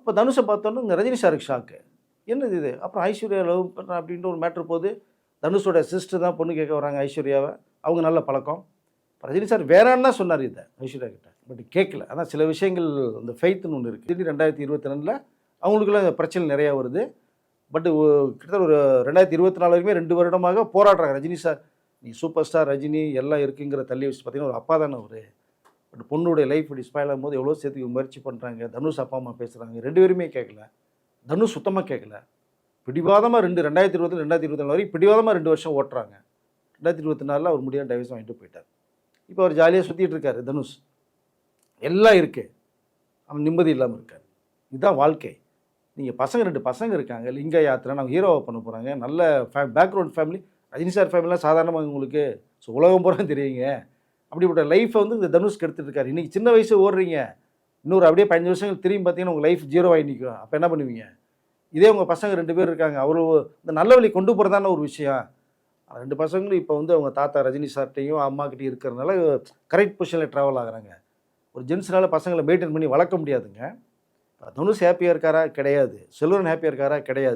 அப்போ தனுஷை பார்த்தோன்னே இங்கே ரஜினி சாருக்கு ஷாக்கு. என்னது இது? அப்புறம் ஐஸ்வர்யா லவ் பண்ணுறேன் அப்படின்ற ஒரு மேட்ரு போகுது. தனுஷோட சிஸ்டர் தான் பொண்ணு கேட்க வராங்க ஐஸ்வர்யாவை. அவங்க நல்ல பழக்கம். ரஜினி சார் வேணான்னு தான் சொன்னார் இதை ஐஸ்வர்யா கிட்ட. பட் கேட்கல. ஆனால் சில விஷயங்கள் அந்த ஃபெய்த்துன்னு ஒன்று இருக்குது. திடீர்னு 2022 அவங்களுக்குள்ள பிரச்சனை நிறையா வருது. பட் கிட்டத்தட்ட ஒரு 2024 வரைக்குமே 2 வருடமாக போராடுறாங்க. ரஜினி சார் நீ சூப்பர் ஸ்டார் ரஜினி எல்லாம் இருக்குங்கிற தள்ளி வச்சு பார்த்தீங்கன்னா ஒரு அப்பா தானே அவர். பட் பொண்ணுடைய லைஃப் இப்படி ஸ்பாயில் ஆகும்போது எவ்வளோ சேர்த்துக்கு முயற்சி பண்ணுறாங்க. தனுஷ் அப்பா அம்மா பேசுகிறாங்க. 2 பேருமே கேட்கல. தனுஷ் சுத்தமாக கேட்கல. பிடிவாதமாக 2020 2024 வரைக்கும் பிடிவாதமாக 2 வருஷம் ஓட்டுறாங்க. 2024 அவர் முடியாத டைவர்ஸ் வாங்கிட்டு போயிட்டார். இப்போ அவர் ஜாலியாக சுற்றிட்டு இருக்காரு தனுஷ். எல்லாம் இருக்குது. அவன் நிம்மதி இல்லாமல் இருக்கார். இதுதான் வாழ்க்கை. நீங்கள் பசங்க 2 பசங்க இருக்காங்க. லிங்க யாத்திரை நாங்கள் ஹீரோவை பண்ண போகிறாங்க. நல்ல பேக்ரவுண்ட் ஃபேமிலி. ரஜினி சார் ஃபேமிலிலாம் சாதாரணமாக உங்களுக்கு உலகம் பூரா தெரியுங்க. அப்படிப்பட்ட லைஃப்பை வந்து இந்த தனுஷ்க்கு எடுத்துகிட்டு இருக்காரு. இன்றைக்கி சின்ன வயசு ஓடுறீங்க. இன்னொரு அப்படியே 15 வருஷங்கள் திரும்பி பார்த்தீங்கன்னா உங்கள் லைஃப் 0 ஆகி நிற்கும். அப்போ என்ன பண்ணுவீங்க? இதே உங்கள் பசங்க 2 பேர் இருக்காங்க. அவர் இந்த நல்ல வழி கொண்டு போகிறதான ஒரு விஷயம். 2 பசங்களும் இப்போ வந்து அவங்க தாத்தா ரஜினி சார்ட்டையும் அம்மாக்கிட்டையும் இருக்கிறதுனால கரெக்ட் பொசிஷனில் ட்ராவல் ஆகுறாங்க. ஒரு ஜென்ஸ்னால பசங்களை மெயின்டைன் பண்ணி வளர்க்க முடியாதுங்க. தனுஷ் ஹாப்பியாக இருக்காரா? கிடையாது. செல்வரன் ஹாப்பியாக இருக்காரா? கிடையாது.